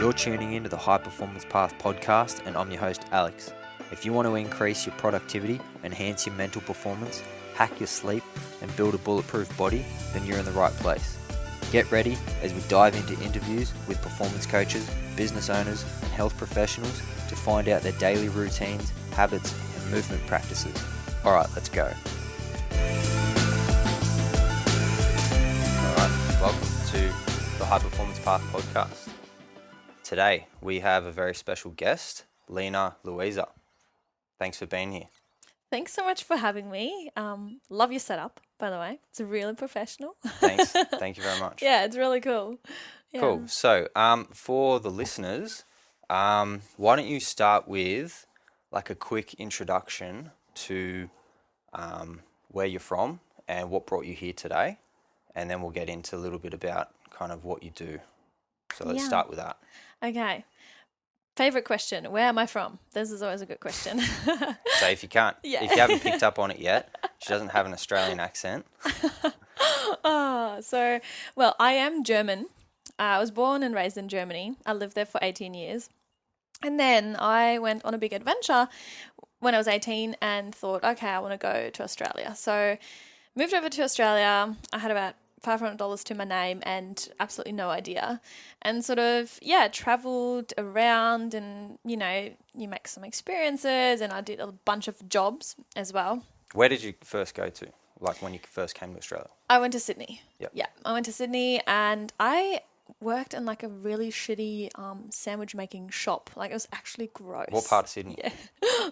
You're tuning into the High Performance Path podcast, and I'm your host, Alex. If you want to increase your productivity, enhance your mental performance, hack your sleep, and build a bulletproof body, then you're in the right place. Get ready as we dive into interviews with performance coaches, business owners, and health professionals to find out their daily routines, habits, and movement practices. All right, let's go. All right, welcome to the High Performance Path podcast. Today, we have a very special guest, Lena Luisa. Thanks for being here. Thanks so much for having me. Love your setup, by the way. It's really professional. Thanks. Thank you very much. Yeah, it's really cool. Yeah. Cool. So, for the listeners, why don't you start with like a quick introduction to where you're from and what brought you here today, and then we'll get into a little bit about kind of what you do. So let's start with that. Okay. Favorite question, where am I from? This is always a good question. So if you haven't picked up on it yet, she doesn't have an Australian accent. Well, I am German. I was born and raised in Germany. I lived there for 18 years. And then I went on a big adventure when I was 18 and thought, okay, I want to go to Australia. So moved over to Australia. I had about $500 to my name and absolutely no idea. And sort of, traveled around and, you make some experiences, and I did a bunch of jobs as well. Where did you first go to, like when you first came to Australia? I went to Sydney. Yep. Yeah, I went to Sydney and I worked in like a really shitty sandwich making shop. Like it was actually gross. What part of Sydney? Yeah.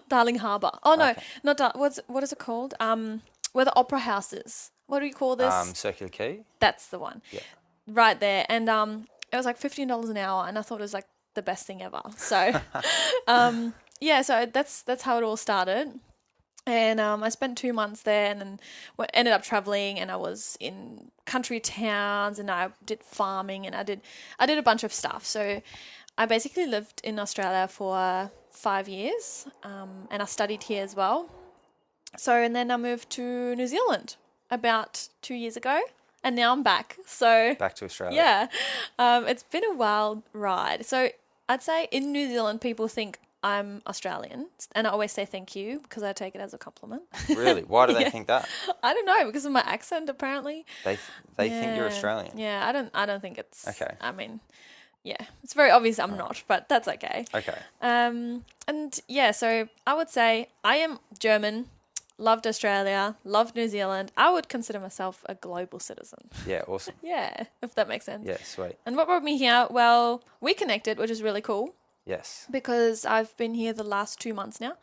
Darling Harbour. Oh, no, Okay. not what is it called? Where the opera house is. What do you call this? Circular Quay? That's the one. Yeah. Right there. And it was like $15 an hour, and I thought it was like the best thing ever. So, so that's how it all started. And I spent 2 months there, and then ended up traveling, and I was in country towns, and I did farming, and I did a bunch of stuff. So I basically lived in Australia for 5 years, and I studied here as well. So, and then I moved to New Zealand about 2 years ago, and now I'm back. So Back to Australia. Yeah, it's been a wild ride. So I'd say in New Zealand, people think I'm Australian, and I always say thank you because I take it as a compliment. Really? Why do they think that? I don't know, because of my accent apparently. They think you're Australian. Yeah, I don't think it's Okay. I mean, yeah, it's very obvious I'm not, but that's okay. Okay. So I would say I am German. Loved Australia, loved New Zealand. I would consider myself a global citizen. Yeah, awesome. Yeah, if that makes sense. Yeah, sweet. And what brought me here? Well, we connected, which is really cool Yes. because I've been here the last 2 months now.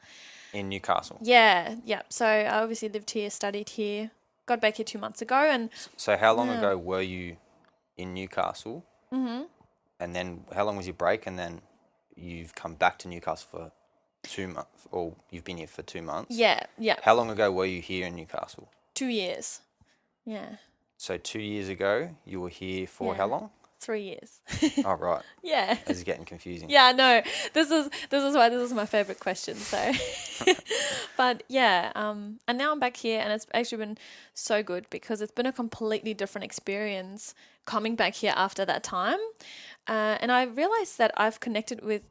In Newcastle. Yeah. So I obviously lived here, studied here, got back here 2 months ago. And So how long ago were you in Newcastle? Mm-hmm. And then how long was your break? And then you've come back to Newcastle for 2 months, or you've been here for 2 months? Yeah. How long ago were you here in Newcastle? 2 years. Yeah. So 2 years ago, you were here for how long? 3 years. Oh, right. Yeah. This is getting confusing. Yeah, I know. This is why this is my favorite question. So, but yeah, and now I'm back here, and it's actually been so good because it's been a completely different experience coming back here after that time, and I realized that I've connected with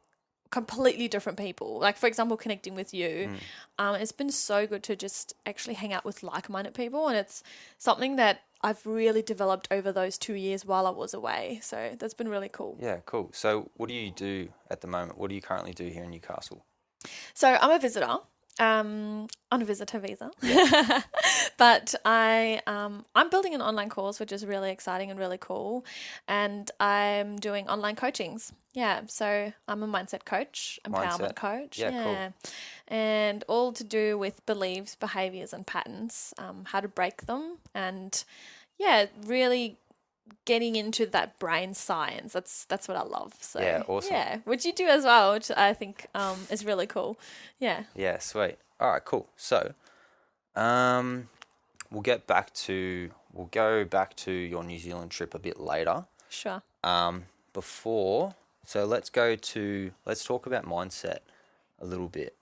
completely different people. Like, for example, connecting with you, it's been so good to just actually hang out with like-minded people, and it's something that I've really developed over those 2 years while I was away. So that's been really cool. Yeah, cool. So what do you do at the moment? What do you currently do here in Newcastle? So I'm a visitor. On a visitor visa, but I'm building an online course, which is really exciting and really cool, and I'm doing online coachings. Yeah, so I'm a mindset coach, empowerment coach. Yeah, cool. And all to do with beliefs, behaviors, and patterns, how to break them, and really getting into that brain science. That's what I love. So yeah, awesome. Yeah, which you do as well, which I think is really cool. Yeah. Yeah, sweet. All right, cool. So, we'll go back to your New Zealand trip a bit later. Sure. Let's talk about mindset a little bit.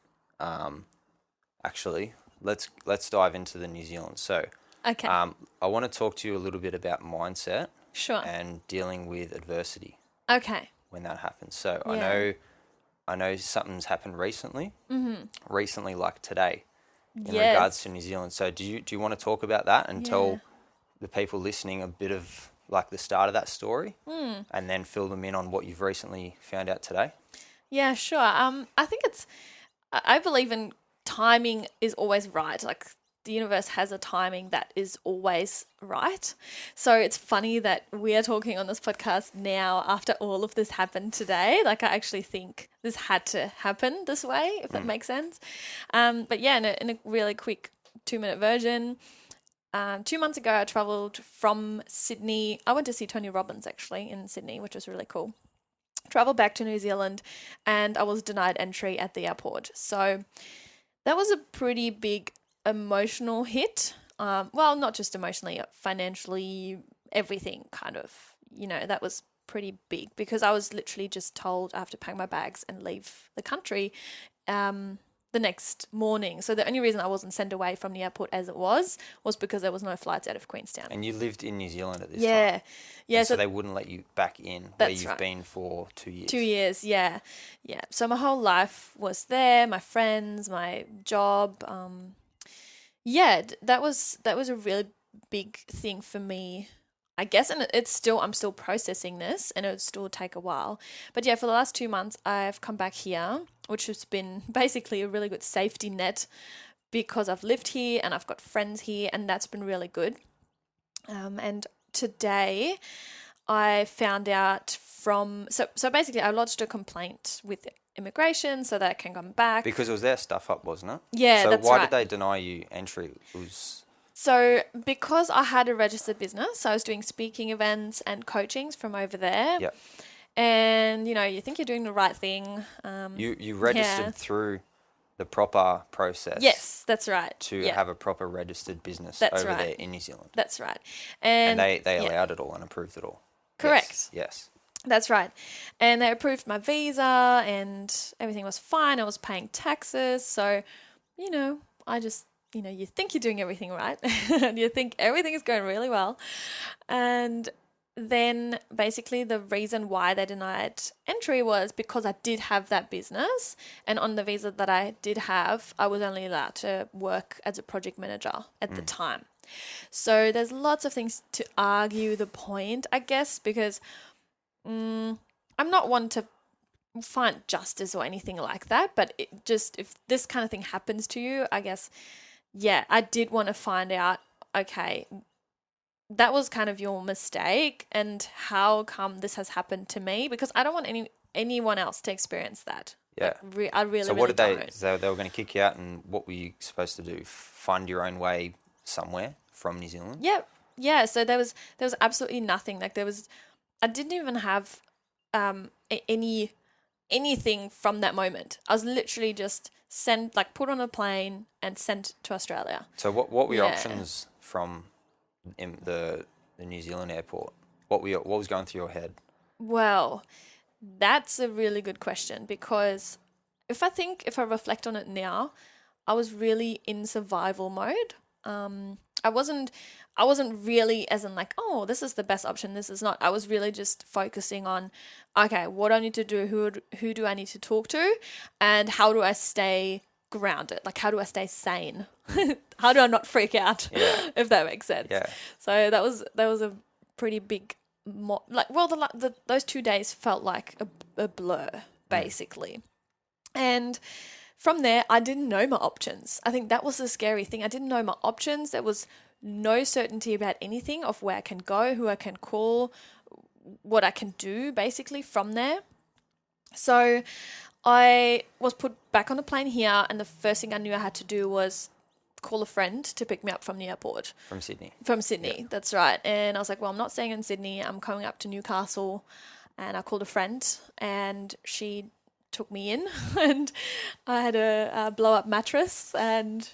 Actually, let's dive into the New Zealand. So, Okay. I want to talk to you a little bit about mindset. Sure. And dealing with adversity. Okay. when that happens. So Yeah. I know something's happened recently. Recently, like today, in Yes. regards to New Zealand. So do you want to talk about that and Yeah. tell the people listening a bit of like the start of that story, and then fill them in on what you've recently found out today? Yeah, sure. I think I believe in timing is always right. Like the universe has a timing that is always right. So it's funny that we are talking on this podcast now after all of this happened today. Like I actually think this had to happen this way, if that makes sense. But yeah, in a really quick 2-minute version. 2 months ago, I traveled from Sydney. I went to see Tony Robbins actually in Sydney, which was really cool. Traveled back to New Zealand, and I was denied entry at the airport. So that was a pretty big emotional hit. Well, not just emotionally, financially, everything kind of. That was pretty big because I was literally just told I have to pack my bags and leave the country the next morning. So the only reason I wasn't sent away from the airport as it was because there was no flights out of Queenstown. And you lived in New Zealand at this Yeah. time. Yeah. So they wouldn't let you back in where you've been for 2 years. 2 years, yeah. Yeah. So my whole life was there, my friends, my job. That was a really big thing for me, I guess, and I'm still processing this, and it would still take a while. But yeah, for the last 2 months, I've come back here, which has been basically a really good safety net because I've lived here and I've got friends here, and that's been really good. And today, I found out so basically I lodged a complaint with immigration so that I can come back. Because it was their stuff up, wasn't it? Yeah, so that's why right. did they deny you entry? So because I had a registered business, I was doing speaking events and coachings from over there. Yep. And, you think you're doing the right thing. You registered through the proper process. Yes, that's right. To have a proper registered business over there in New Zealand. That's right. And they allowed it all and approved it all. Correct. Yes. That's right. And they approved my visa and everything was fine. I was paying taxes. So, I just, you think you're doing everything right and you think everything is going really well. And then basically the reason why they denied entry was because I did have that business, and on the visa that I did have, I was only allowed to work as a project manager at the time. So there's lots of things to argue the point, I guess, because I'm not one to find justice or anything like that, but if this kind of thing happens to you, I guess, I did want to find out, okay, that was kind of your mistake, and how come this has happened to me? Because I don't want anyone else to experience that. Yeah. I really, so what really did don't. So they were going to kick you out, and what were you supposed to do? Find your own way somewhere from New Zealand? Yeah. Yeah. So there was absolutely nothing. Like I didn't even have anything from that moment. I was literally just put on a plane and sent to Australia. So what were your options from the New Zealand airport? What was going through your head? Well, that's a really good question, because if I reflect on it now, I was really in survival mode. I wasn't really as in like, oh, this is the best option, this is not. I was really just focusing on, okay, what do I need to do? Who do I need to talk to? And how do I stay grounded? Like, how do I stay sane? How do I not freak out? Yeah. If that makes sense. Yeah. So that was a pretty big, those 2 days felt like a blur, basically. And from there, I didn't know my options. I think that was the scary thing. I didn't know my options. There was no certainty about anything of where I can go, who I can call, what I can do, basically, from there. So I was put back on a plane here, and the first thing I knew I had to do was call a friend to pick me up from the airport. From Sydney? From Sydney, that's right. And I was like, well, I'm not staying in Sydney. I'm coming up to Newcastle. And I called a friend, and she took me in, and I had a blow-up mattress and,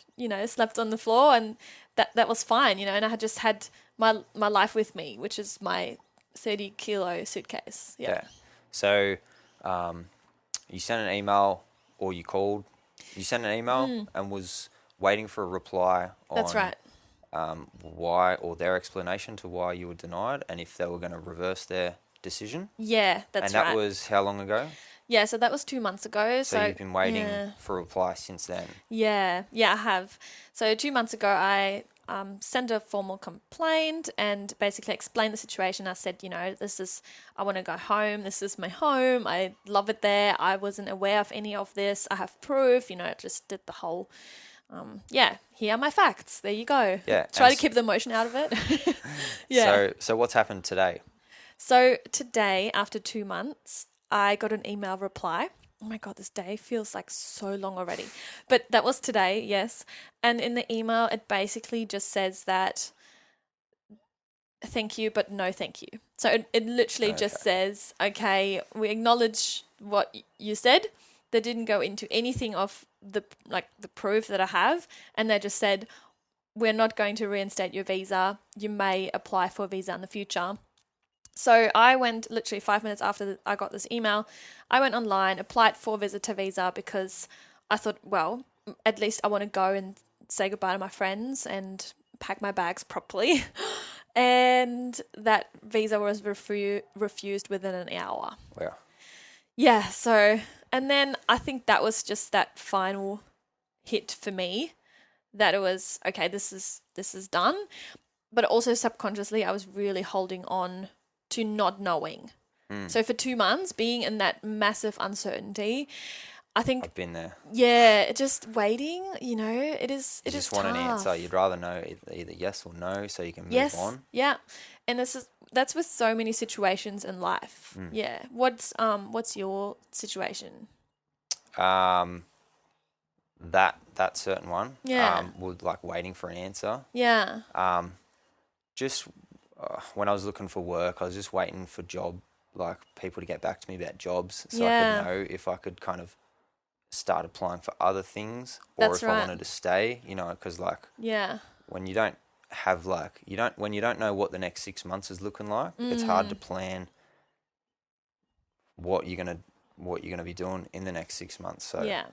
slept on the floor, and that was fine, and I had just had my life with me, which is my 30-kilo suitcase. Yeah. So you sent an email, or you called. You sent an email and was waiting for a reply on That's right. Why, or their explanation to why you were denied, and if they were going to reverse their decision. Yeah, that's right. And that was how long ago? Yeah, so that was 2 months ago. So you've been waiting yeah. for a reply since then. Yeah, I have. So 2 months ago, I sent a formal complaint and basically explained the situation. I said, I want to go home. This is my home. I love it there. I wasn't aware of any of this. I have proof. I just did the whole, here are my facts. There you go. Yeah. Try to keep the emotion out of it. Yeah. So what's happened today? So today, after 2 months, I got an email reply. Oh my God, this day feels like so long already. But that was today, yes. And in the email, it basically just says that, thank you, but no thank you. So it literally just says, okay, we acknowledge what you said. They didn't go into anything of the proof that I have. And they just said, we're not going to reinstate your visa. You may apply for a visa in the future. So I went literally 5 minutes after I got this email, I went online, applied for visitor visa because I thought, well, at least I want to go and say goodbye to my friends and pack my bags properly. And that visa was refused within an hour. Wow. Yeah, so, and then I think that was just that final hit for me that it was, okay, this is done. But also subconsciously, I was really holding on to not knowing. So for 2 months, being in that massive uncertainty, I think I've been there. Yeah, just waiting. It is. You just want an answer. You'd rather know either yes or no, so you can move on. Yeah, and that's with so many situations in life. Yeah. What's your situation? That certain one. Yeah. Would like waiting for an answer. Yeah. Just when I was looking for work, I was just waiting for people to get back to me about jobs, so I could know if I could kind of start applying for other things, or I wanted to stay. Because when you don't have when you don't know what the next 6 months is looking like, it's hard to plan what you're gonna be doing in the next 6 months. So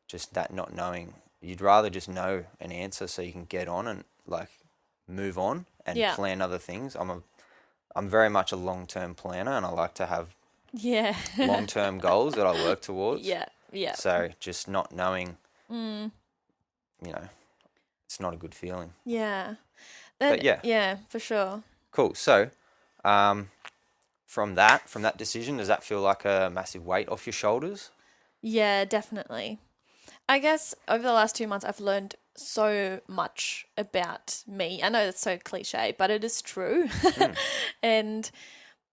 just that not knowing, you'd rather just know an answer so you can get on and move on and plan other things. I'm very much a long-term planner, and I like to have long-term goals that I work towards. Yeah. So just not knowing, it's not a good feeling. Yeah. But yeah. Yeah, for sure. Cool. So, from that decision, does that feel like a massive weight off your shoulders? Yeah, definitely. I guess over the last 2 months, I've learned so much about me. I know that's so cliche, but it is true. And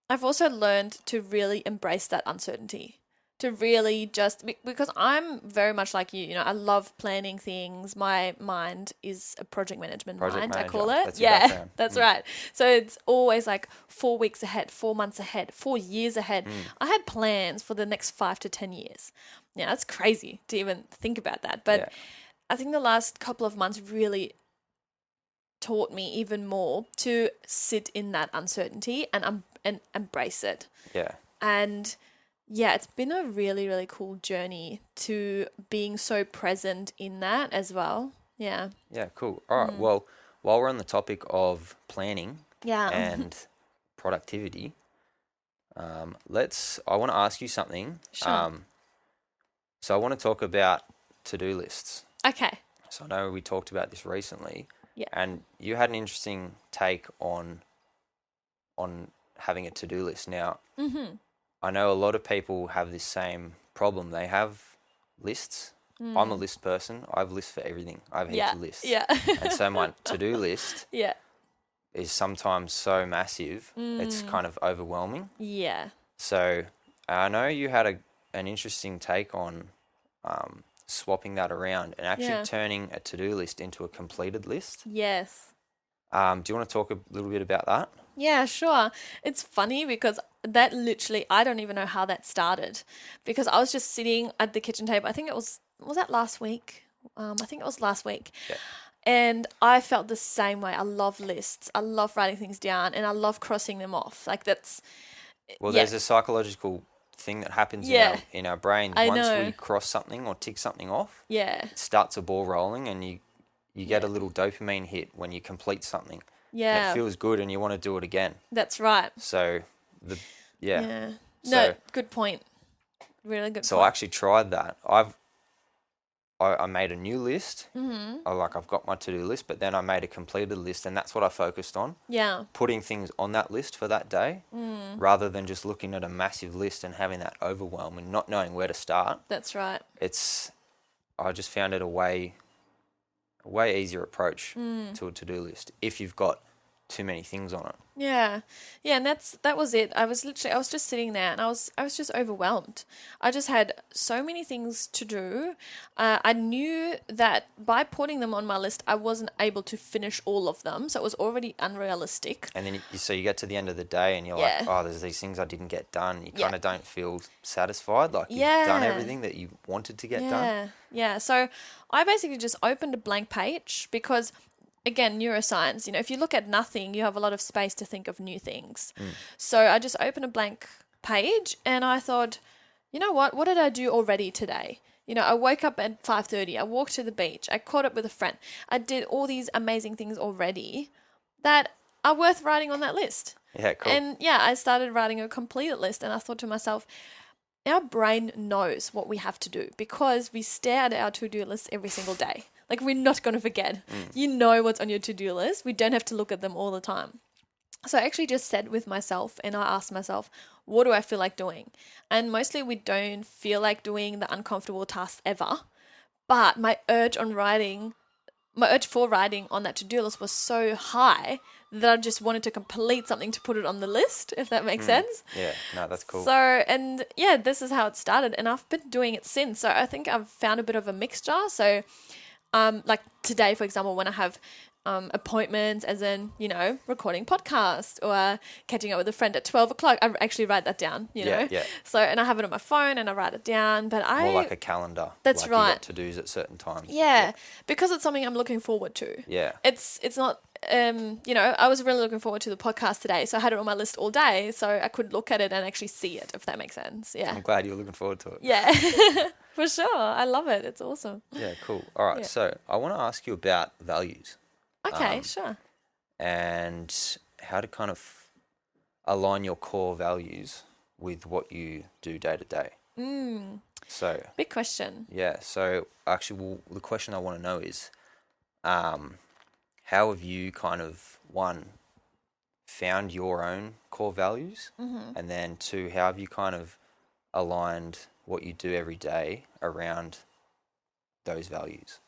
I've also learned to really embrace that uncertainty, to really just, because I'm very much like you, I love planning things. My mind is a project management mind, I call it. That's that's right. So it's always 4 weeks ahead, 4 months ahead, 4 years ahead. I had plans for the next 5 to 10 years. Yeah, that's crazy to even think about that. But I think the last couple of months really taught me even more to sit in that uncertainty and embrace it. Yeah. And it's been a really, really cool journey to being so present in that as well. Yeah. Yeah, cool. All right. Well, while we're on the topic of planning and productivity, I want to ask you something. Sure. So I want to talk about to-do lists. Okay. So I know we talked about this recently. Yeah. And you had an interesting take on having a to-do list. Now, I know a lot of people have this same problem. They have lists. I'm a list person. I have lists for everything. I have heaps of lists. Yeah. And so my to-do list is sometimes so massive, it's kind of overwhelming. Yeah. So I know you had an interesting take on swapping that around and actually turning a to-do list into a completed list. Yes. Do you want to talk a little bit about that? Yeah, sure. It's funny because that literally, I don't even know how that started, because I was just sitting at the kitchen table. I think it was that last week? I think it was last week. Yeah. And I felt the same way. I love lists. I love writing things down, and I love crossing them off. There's a psychological thing that happens in our brain. Once we cross something or tick something off, it starts a ball rolling, and you get a little dopamine hit when you complete something. Yeah. And it feels good, and you want to do it again. That's right. So Yeah. No, So, good point. Really good so I point. actually tried that. I made a new list. Mm-hmm. I've got my to-do list, but then I made a completed list, and that's what I focused on. Yeah. Putting things on that list for that day, rather than just looking at a massive list and having that overwhelm and not knowing where to start. That's right. I just found it a way easier approach to a to-do list if you've got too many things on it. Yeah. Yeah, and that was it. I was just sitting there and I was just overwhelmed. I just had so many things to do. I knew that by putting them on my list, I wasn't able to finish all of them, so it was already unrealistic. And then so you get to the end of the day and you're like, oh, there's these things I didn't get done. You kind of don't feel satisfied, like you've done everything that you wanted to get done. Yeah. So I basically just opened a blank page because, again, neuroscience, if you look at nothing, you have a lot of space to think of new things. So I just opened a blank page and I thought, you know what did I do already today? I woke up at 5:30, I walked to the beach, I caught up with a friend. I did all these amazing things already that are worth writing on that list. Yeah, cool. And I started writing a completed list and I thought to myself, our brain knows what we have to do because we stare at our to-do list every single day. Like, we're not going to forget. You know what's on your to-do list. We don't have to look at them all the time. So I actually just sat with myself and I asked myself, what do I feel like doing? And mostly we don't feel like doing the uncomfortable tasks ever. But my urge for writing on that to-do list was so high that I just wanted to complete something to put it on the list, if that makes sense. Yeah, no, that's cool. So, and this is how it started. And I've been doing it since. So I think I've found a bit of a mixture. So like today, for example, when I have appointments, as in, recording podcast or catching up with a friend at 12 o'clock, I actually write that down, Yeah. So, and I have it on my phone and I write it down, but More like a calendar. That's like right. You got to-dos at certain times. Yeah, because it's something I'm looking forward to. Yeah. It's not, I was really looking forward to the podcast today, so I had it on my list all day, so I could look at it and actually see it, if that makes sense. Yeah. I'm glad you're looking forward to it. Yeah, for sure. I love it. It's awesome. Yeah, cool. All right, so I want to ask you about values. Okay, sure. And how to kind of align your core values with what you do day to day. So big question. Yeah. So actually, the question I want to know is, how have you kind of, one, found your own core values, and then two, how have you kind of aligned what you do every day around those values?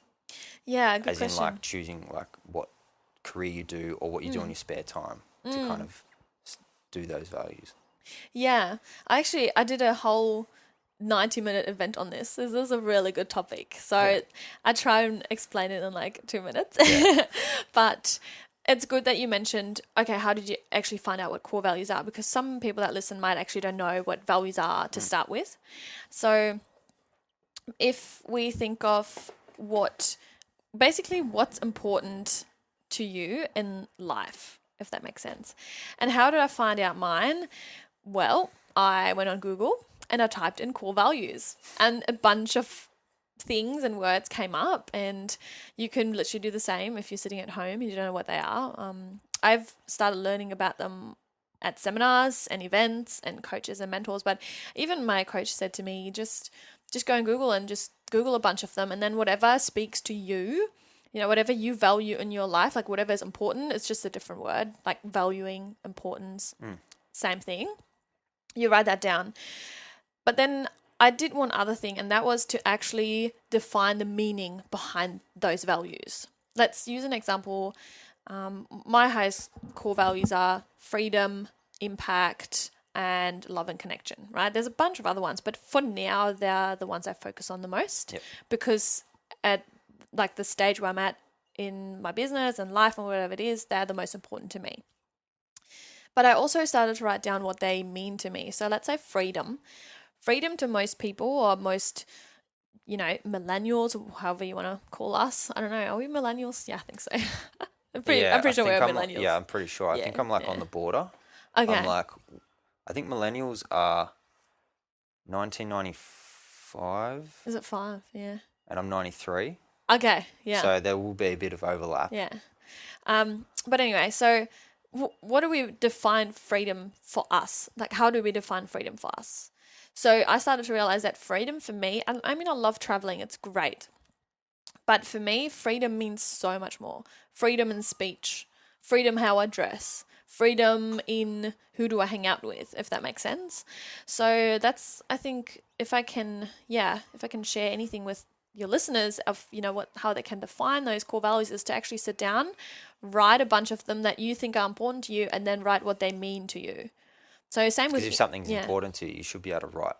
Yeah, good As question. in, like, choosing, like, what career you do or what you do in your spare time to kind of do those values. Yeah. I did a whole 90-minute event on this. This is a really good topic. So I try and explain it in like 2 minutes. Yeah. But it's good that you mentioned, okay, how did you actually find out what core values are? Because some people that listen might actually don't know what values are to start with. So if we think of what's important to you in life, if that makes sense. And how did I find out mine? Well, I went on Google and I typed in core values and a bunch of things and words came up, and you can literally do the same if you're sitting at home and you don't know what they are. I've started learning about them at seminars and events and coaches and mentors, but even my coach said to me, just go on Google and just Google a bunch of them, and then whatever speaks to you, whatever you value in your life, like whatever is important, it's just a different word, like valuing, importance, same thing. You write that down. But then I did one other thing, and that was to actually define the meaning behind those values. Let's use an example. My highest core values are freedom, impact, and love and connection, right? There's a bunch of other ones, but for now, they're the ones I focus on the most because at like the stage where I'm at in my business and life and whatever it is, they're the most important to me. But I also started to write down what they mean to me. So let's say freedom. Freedom to most people, or most, millennials, or however you want to call us. I don't know. Are we millennials? Yeah, I think so. I'm pretty sure we're millennials. Yeah, I'm pretty sure. I think I'm on the border. Okay. I think millennials are 1995. Is it 5? Yeah. And I'm 93. Okay, yeah. So there will be a bit of overlap. Yeah. But anyway, so what do we define freedom for us? Like, how do we define freedom for us? So I started to realize that freedom for me, I mean, I love traveling. It's great. But for me, freedom means so much more. Freedom in speech, freedom how I dress, freedom in who do I hang out with, if that makes sense. So that's, I think, if I can share anything with your listeners of, how they can define those core values, is to actually sit down, write a bunch of them that you think are important to you, and then write what they mean to you. So same with, if something's important to you, you should be able to write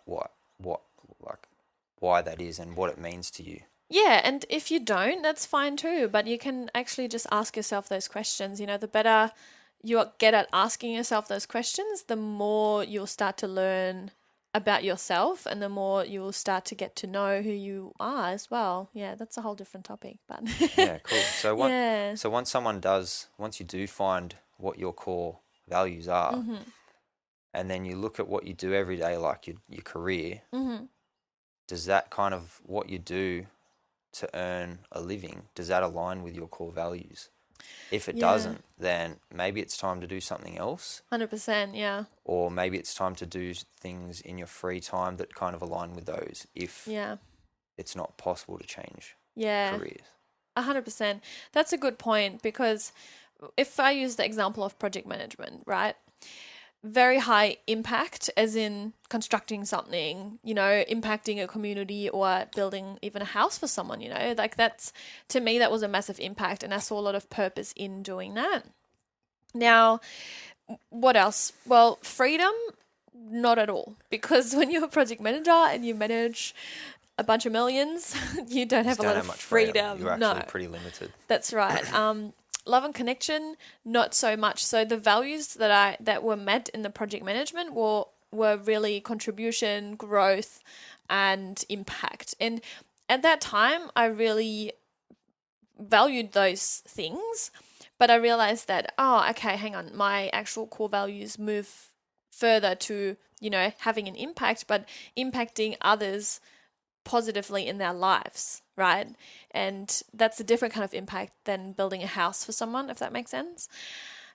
why that is and what it means to you. Yeah, and if you don't, that's fine too. But you can actually just ask yourself those questions. The better you get at asking yourself those questions, the more you'll start to learn about yourself, and the more you'll start to get to know who you are as well. Yeah, that's a whole different topic. But yeah, cool. So once you do find what your core values are, mm-hmm. and then you look at what you do every day, like your career, mm-hmm. does that kind of what you do to earn a living, does that align with your core values? If it doesn't, then maybe it's time to do something else. 100%, yeah. Or maybe it's time to do things in your free time that kind of align with those, if it's not possible to change careers. 100%. That's a good point, because if I use the example of project management, right? Very high impact, as in constructing something, impacting a community or building even a house for someone, like that's, to me, that was a massive impact, and I saw a lot of purpose in doing that. Now, what else? Well, freedom, not at all, because when you're a project manager and you manage a bunch of millions, you don't have a lot of freedom. You're actually pretty limited. That's right. Love and connection, not so much. So the values that were met in the project management were really contribution, growth, and impact. And at that time, I really valued those things, but I realized that, okay, hang on, my actual core values move further to, having an impact, but impacting others positively in their lives, right? And that's a different kind of impact than building a house for someone, if that makes sense.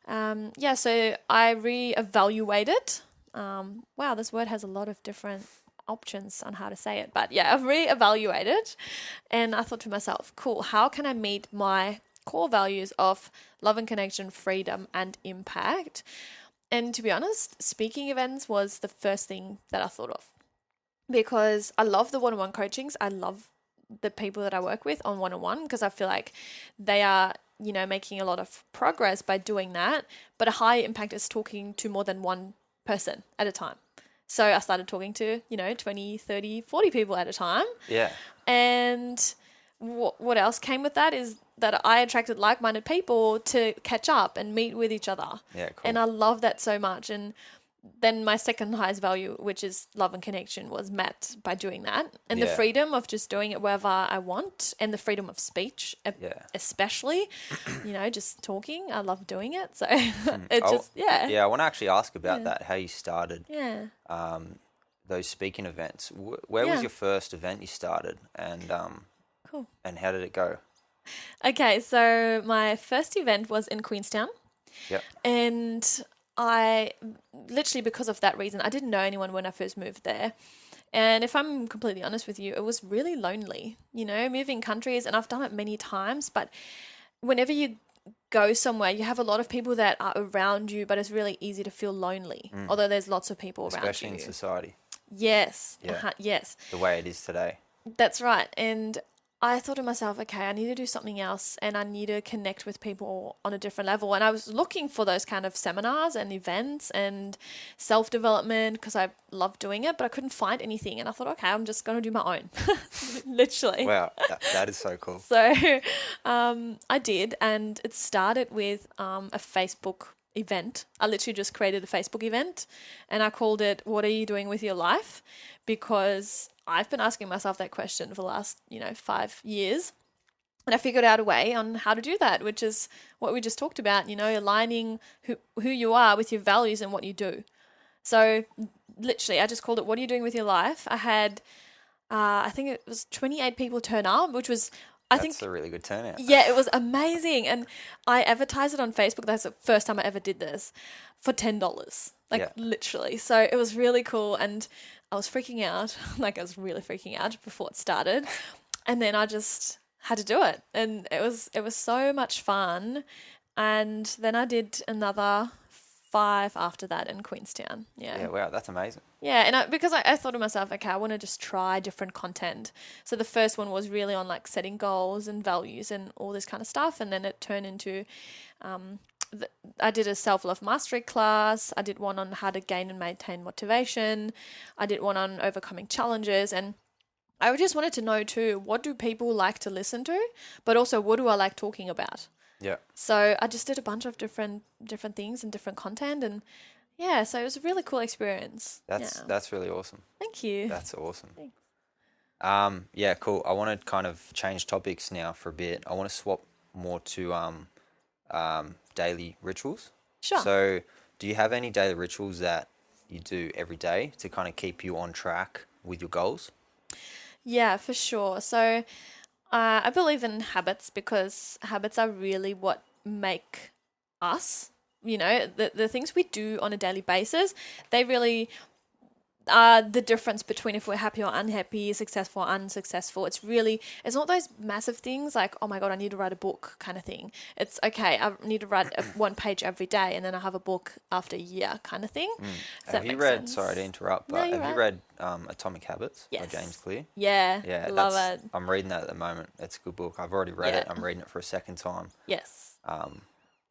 So I reevaluated. Wow, this word has a lot of different options on how to say it. But yeah, I've reevaluated, and I thought to myself, cool, how can I meet my core values of love and connection, freedom, and impact? And to be honest, speaking events was the first thing that I thought of, because I love the one-on-one coachings. I love the people that I work with on one-on-one, because I feel like they are, making a lot of progress by doing that. But a high impact is talking to more than one person at a time. So I started talking to, 20, 30, 40 people at a time. Yeah. And what else came with that is that I attracted like-minded people to catch up and meet with each other. Yeah, cool. And I love that so much. And then my second highest value, which is love and connection, was met by doing that. And the freedom of just doing it wherever I want, and the freedom of speech, especially, just talking. I love doing it. So I want to actually ask about that, how you started those speaking events. Where was your first event you started, and cool. And how did it go? Okay, so my first event was in Queenstown. Yep. And I literally, because of that reason, I didn't know anyone when I first moved there. And if I'm completely honest with you, it was really lonely, moving countries, and I've done it many times, but whenever you go somewhere, you have a lot of people that are around you, but it's really easy to feel lonely, although there's lots of people around you. Especially in society. Yes. Yeah. Yes. The way it is today. That's right. And I thought to myself, okay, I need to do something else, and I need to connect with people on a different level. And I was looking for those kind of seminars and events and self-development, because I love doing it, but I couldn't find anything. And I thought, okay, I'm just going to do my own, literally. Wow, that is so cool. So I did, and it started with a Facebook event. I literally just created a Facebook event, and I called it, "What are you doing with your life?" Because I've been asking myself that question for the last, 5 years. And I figured out a way on how to do that, which is what we just talked about, aligning who you are with your values and what you do. So literally, I just called it, "What are you doing with your life?" I had, I think it was 28 people turn up, which was I That's think, a really good turnout. yeah, it was amazing. And I advertised it on Facebook. That's the first time I ever did this for $10, like Yeah. literally. So it was really cool. And I was freaking out. Like I was really freaking out before it started. And then I just had to do it. And it was so much fun. And then I did another 5 after that in Queenstown. Yeah, wow, that's amazing. Yeah, and because I thought to myself, okay, I want to just try different content. So the first one was really on like setting goals and values and all this kind of stuff. And then it turned into, I did a self-love mastery class. I did one on how to gain and maintain motivation. I did one on overcoming challenges. And I just wanted to know too, what do people like to listen to? But also, what do I like talking about? Yeah. So I just did a bunch of different things and different content, and yeah, so it was a really cool experience. That's really awesome. Thank you. That's awesome. Thanks. Yeah, cool. I want to kind of change topics now for a bit. I want to swap more to daily rituals. Sure. So, do you have any daily rituals that you do every day to kind of keep you on track with your goals? Yeah, for sure. So I believe in habits because habits are really what make us. You know, the things we do on a daily basis, they really are the difference between if we're happy or unhappy, successful or unsuccessful. It's not those massive things like, oh my God, I need to write a book kind of thing. It's okay, I need to write one page every day and then I have a book after a year kind of thing. Have you read, sorry to interrupt, but No, have you read Atomic Habits by James Clear? Yeah, Yeah, love it. I'm reading that at the moment. It's a good book. I've already read it. I'm reading it for a second time. Yes.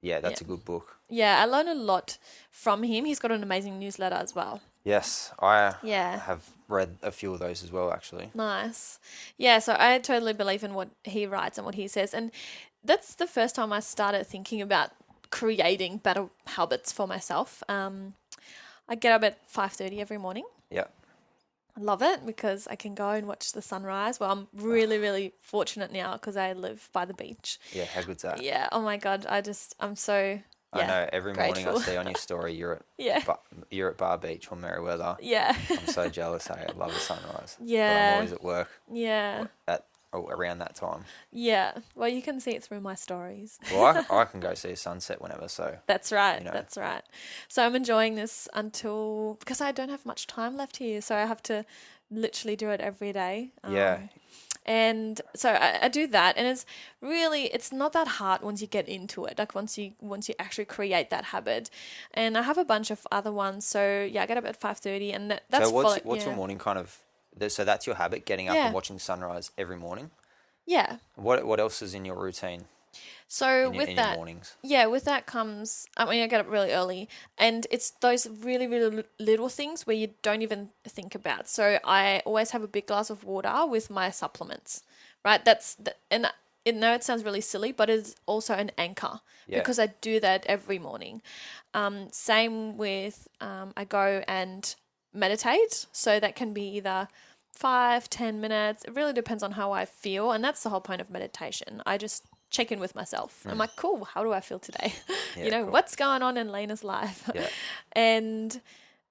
Yeah, that's a good book. Yeah, I learned a lot from him. He's got an amazing newsletter as well. Yes, I Yeah. have read a few of those as well, actually. Nice. Yeah, so I totally believe in what he writes and what he says. And that's the first time I started thinking about creating better habits for myself. I get up at 5:30 every morning. Yeah. I love it because I can go and watch the sunrise. Well, I'm really, really fortunate now because I live by the beach. Yeah, how good's that? Yeah. Oh my God. I'm so, I know, every morning I grateful. see on your story you're at Yeah. you're at Bar Beach or Merriweather. Yeah. I'm so jealous. Hey, I love the sunrise. Yeah. But I'm always at work Yeah. around that time. Yeah. Well, you can see it through my stories. Well, I can go see a sunset whenever. So That's right. you know. That's right. So I'm enjoying this because I don't have much time left here. So I have to literally do it every day. Yeah. And so I do that, and it's not that hard once you get into it. Like once you actually create that habit, and I have a bunch of other ones. So yeah, I get up at 5:30, and that's so what's your morning kind of? So that's your habit, getting up and watching sunrise every morning. Yeah. What else is in your routine? So in with your that, mornings? yeah, with that comes, I get up really early, and it's those really, really little things where you don't even think about. So I always have a big glass of water with my supplements, right? And I know it sounds really silly, but it's also an anchor because I do that every morning. Same with, I go and meditate. So that can be either 5-10 minutes. It really depends on how I feel. And that's the whole point of meditation. I just check in with myself. I'm like, cool, how do I feel today? Yeah, cool. What's going on in Lena's life? Yeah. And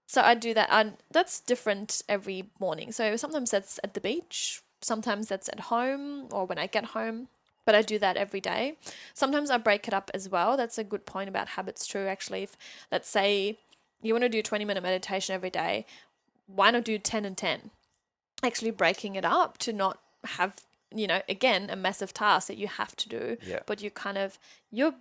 so I do that. And that's different every morning. So sometimes that's at the beach. Sometimes that's at home or when I get home. But I do that every day. Sometimes I break it up as well. That's a good point about habits too, actually. If, let's say you want to do 20-minute meditation every day, why not do 10 and 10? Actually breaking it up to not have, again, a massive task that you have to do. Yeah. But you kind of, you're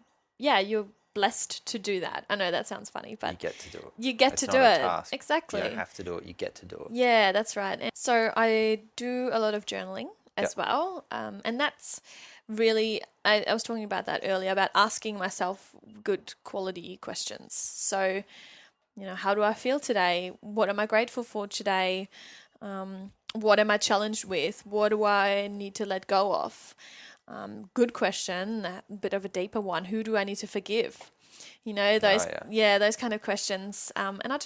blessed to do that. I know that sounds funny, but you get to do it. You get It's to not do a it. task. Exactly. You don't have to do it. You get to do it. Yeah, that's right. And so I do a lot of journaling as well. And that's really, I was talking about that earlier, about asking myself good quality questions. So, how do I feel today? What am I grateful for today? What am I challenged with? What do I need to let go of? Good question, a bit of a deeper one. Who do I need to forgive? Those kind of questions. And I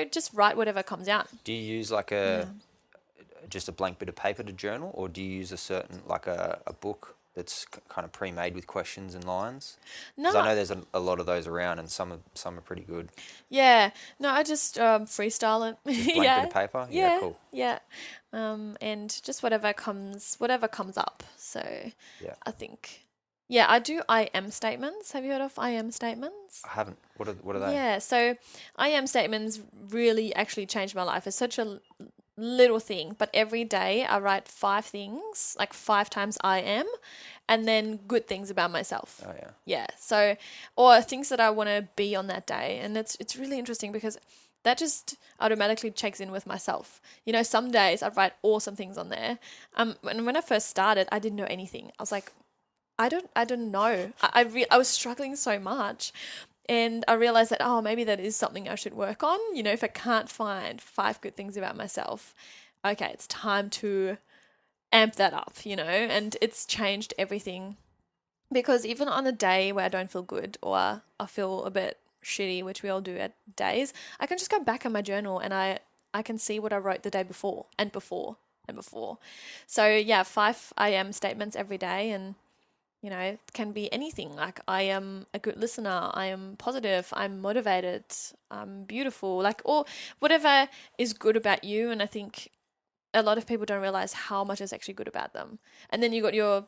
just write whatever comes out. Do you use just a blank bit of paper to journal, or do you use a certain, like a book that's kind of pre-made with questions and lines? No. Because I know there's a lot of those around, and some are pretty good. Yeah. No, I just freestyle it. Just blank bit of paper. Yeah, cool. Yeah. And just whatever comes up. So Yeah. I think. Yeah, I do I am statements. Have you heard of I am statements? I haven't. What are they? Yeah, so I am statements really actually changed my life. It's such a little thing, but every day I write 5 things, like 5 times I am, and then good things about myself. Oh yeah. Yeah. So, or things that I want to be on that day, and it's really interesting because that just automatically checks in with myself. You know, some days I write awesome things on there. And when I first started, I didn't know anything. I was like, I don't know. I was struggling so much. And I realized that, maybe that is something I should work on. You know, if I can't find 5 good things about myself, okay, it's time to amp that up, you know, and it's changed everything. Because even on a day where I don't feel good or I feel a bit shitty, which we all do at days, I can just go back on my journal and I can see what I wrote the day before and before and before. So yeah, 5 I am statements every day, and you know, it can be anything like I am a good listener, I am positive, I'm motivated, I'm beautiful, like, or whatever is good about you. And I think a lot of people don't realize how much is actually good about them. And then you got your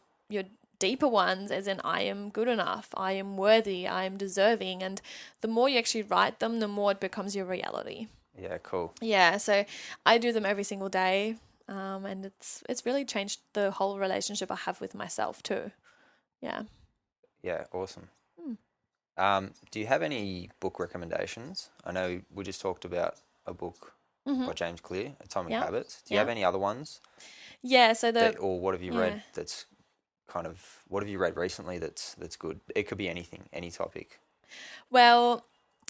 deeper ones, as in I am good enough, I am worthy, I am deserving. And the more you actually write them, the more it becomes your reality. Yeah, cool. Yeah, so I do them every single day, and it's really changed the whole relationship I have with myself too. Yeah. Yeah, awesome. Do you have any book recommendations? I know we just talked about a book by James Clear, Atomic Habits. Do you have any other ones? Yeah, so or what have you read that's what have you read recently that's good? It could be anything, any topic. Well,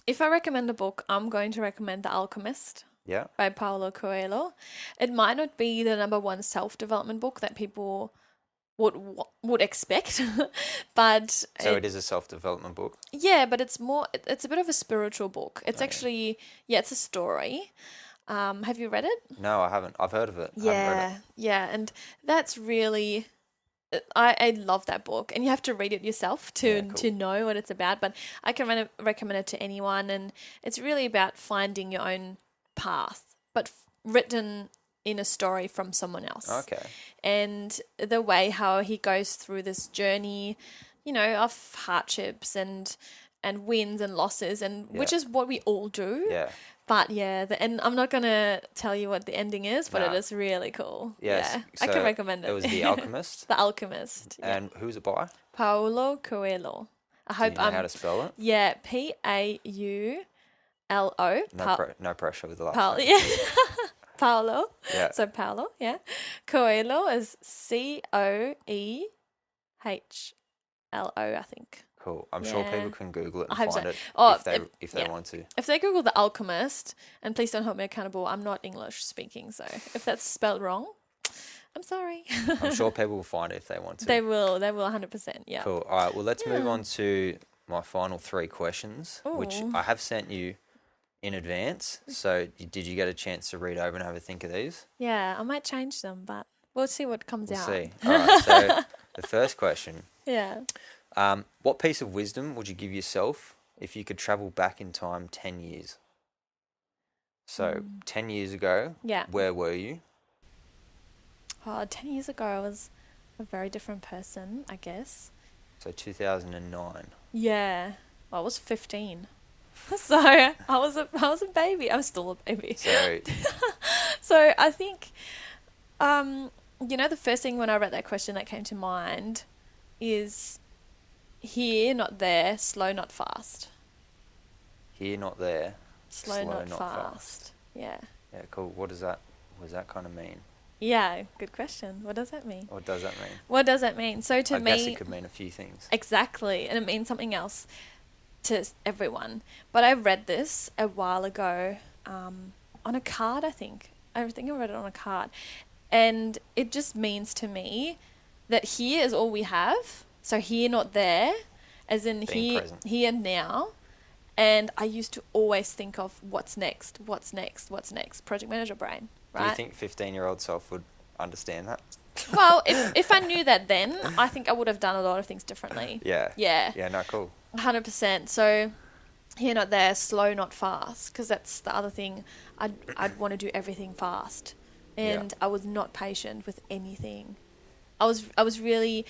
if I recommend a book, I'm going to recommend The Alchemist. Yeah. By Paulo Coelho. It might not be the number one self-development book that people would expect, but so it is a self-development book. Yeah, but it's a bit of a spiritual book. It's actually it's a story. Have you read it? No, I haven't. I've heard of it. Yeah, I haven't read it. Yeah, and that's really I love that book, and you have to read it yourself to know what it's about. But I can recommend it to anyone, and it's really about finding your own path, but written in a story from someone else. Okay. And the way how he goes through this journey, you know, of hardships and wins and losses, and which is what we all do. Yeah. But and I'm not gonna tell you what the ending is, but it is really cool. Yes. Yeah, So I can recommend it. It was The Alchemist. The Alchemist. Yeah. And who's it by? Paulo Coelho. I hope Do you know how to spell it? Yeah, Paulo. No pressure with the last name. Yeah. Paulo. Yeah. So Paulo, yeah. Coelho is Coehlo, I think. Cool. I'm sure people can Google it and I hope find so. it if they want to. If they Google The Alchemist, and please don't hold me accountable, I'm not English speaking, so if that's spelled wrong, I'm sorry. I'm sure people will find it if they want to. They will 100%, yeah. Cool. All right, well, let's move on to my final 3 questions, which I have sent you in advance. So did you get a chance to read over and have a think of these? Yeah, I might change them, but we'll see what comes out. We'll see. All right, so the first question. Yeah. What piece of wisdom would you give yourself if you could travel back in time 10 years? So 10 years ago, where were you? 10 years ago, I was a very different person, I guess. So 2009. Yeah. Well, I was 15. So I was a baby. I was still a baby. So I think, the first thing when I read that question that came to mind is here, not there, slow, not fast. Here, not there, slow not fast. Yeah. Yeah, cool. What does that kind of mean? Yeah, good question. What does that mean? What does that mean? What does that mean? So to me, I guess it could mean a few things. Exactly, and it means something else to everyone. But I read this a while ago on a card, I think. I read it on a card. And it just means to me that here is all we have. So here, not there, as in being present. Here now. And I used to always think of what's next, project manager brain, right? Do you think 15-year-old self would understand that? Well, if I knew that then, I think I would have done a lot of things differently. Yeah. Yeah. Yeah, no, cool. 100%. So here, not there, slow, not fast, because that's the other thing. I'd want to do everything fast, and I was not patient with anything. I was really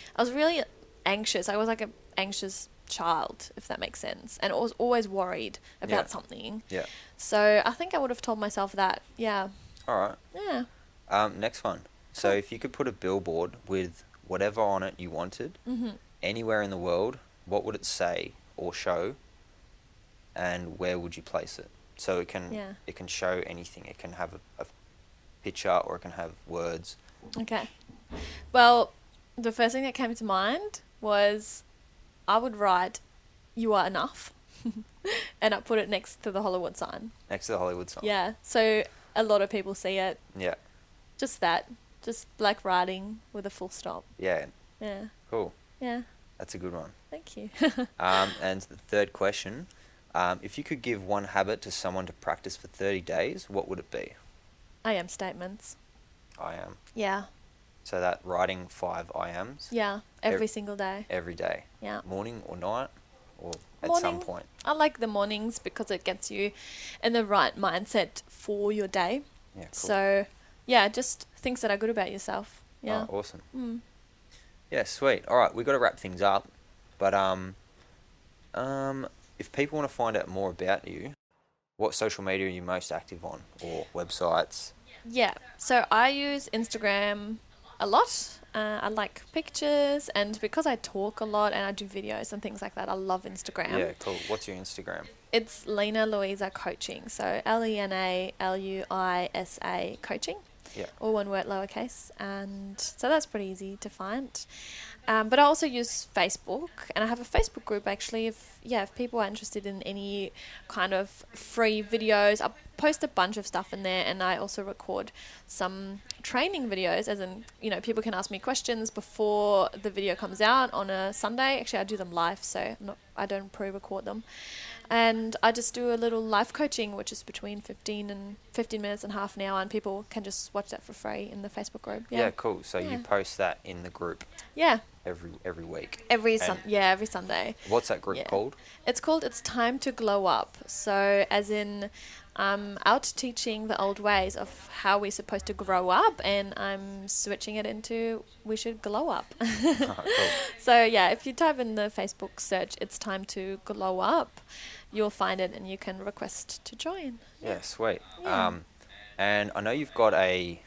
anxious. I was like an anxious child, if that makes sense, and I was always worried about something. Yeah. So I think I would have told myself that. Yeah. All right. Yeah. Next one. So if you could put a billboard with whatever on it you wanted, anywhere in the world, what would it say or show, and where would you place it? So it can show anything. It can have a picture, or it can have words. Okay. Well, the first thing that came to mind was I would write, "You are enough," and I put it next to the Hollywood sign. Next to the Hollywood sign. Yeah. So a lot of people see it. Yeah. Just that. Just black writing with a full stop. Yeah. Yeah. Cool. Yeah. That's a good one. Thank you. And the third question, if you could give one habit to someone to practice for 30 days, what would it be? I am statements. I am. Yeah. So that writing 5 I ams. Yeah. Every single day. Every day. Yeah. Morning or night, or at Morning. some point. I like the mornings because it gets you in the right mindset for your day. Yeah, cool. So, yeah, just things that are good about yourself. Yeah. Oh, awesome. Mm. Yeah, sweet. All right, we've got to wrap things up. But if people want to find out more about you, what social media are you most active on, or websites? Yeah. So I use Instagram a lot. I like pictures, and because I talk a lot and I do videos and things like that, I love Instagram. Yeah, cool. What's your Instagram? It's Lena Luisa Coaching. So LenaLuisa Coaching. Yeah. All one word, lowercase. And so that's pretty easy to find. But I also use Facebook, and I have a Facebook group actually. If people are interested in any kind of free videos, I post a bunch of stuff in there, and I also record some training videos, as in, people can ask me questions before the video comes out on a Sunday. Actually, I do them live, so I don't pre-record them. And I just do a little live coaching, which is between 15 minutes and half an hour, and people can just watch that for free in the Facebook group. Yeah, cool. So you post that in the group. Yeah. Every week. Every Sunday. What's that group called? It's called It's Time to Glow Up. So as in, I'm out teaching the old ways of how we're supposed to grow up, and I'm switching it into we should glow up. Oh, cool. So yeah, if you type in the Facebook search It's Time to Glow Up, you'll find it, and you can request to join. Yeah, sweet. Yeah. And I know you've got a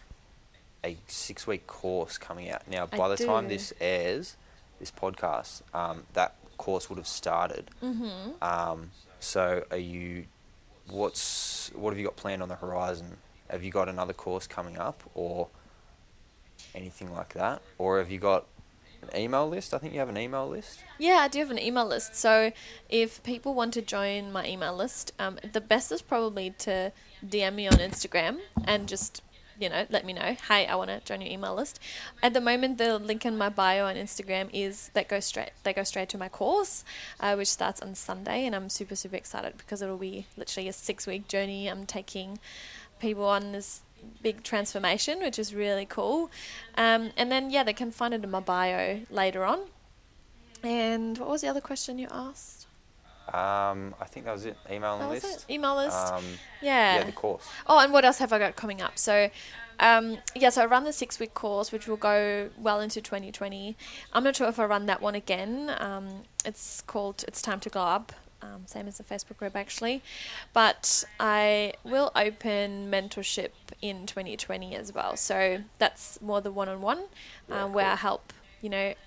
6-week course coming out. Now, by the time this airs, this podcast, that course would have started. Mm-hmm. So what have you got planned on the horizon? Have you got another course coming up, or anything like that? Or have you got an email list? I think you have an email list. Yeah, I do have an email list. So if people want to join my email list, the best is probably to DM me on Instagram and just, let me know, hey, I want to join your email list. At the moment, the link in my bio on Instagram they go straight to my course, which starts on Sunday, and I'm super, super excited because it'll be literally a 6-week journey. I'm taking people on this big transformation, which is really cool. And then, they can find it in my bio later on. And what was the other question you asked? I think that was it. Email list. Email list. Yeah, the course. Oh, and what else have I got coming up? So, so I run the 6-week course, which will go well into 2020. I'm not sure if I run that one again. It's called It's Time to Glow Up. Same as the Facebook group, actually. But I will open mentorship in 2020 as well. So that's more the one-on-one, where I help,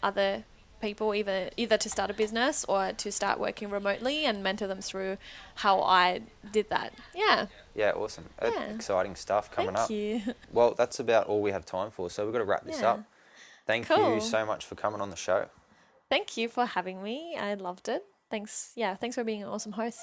other people either to start a business or to start working remotely, and mentor them through how I did that. Yeah. Yeah, awesome. Exciting stuff coming up. Thank you. Well, that's about all we have time for, so we've got to wrap this up. Thank you so much for coming on the show. Thank you for having me. I loved it. Thanks for being an awesome host.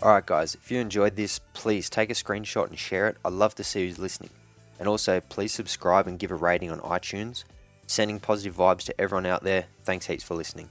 Alright guys, if you enjoyed this, please take a screenshot and share it. I'd love to see who's listening. And also, please subscribe and give a rating on iTunes. Sending positive vibes to everyone out there. Thanks heaps for listening.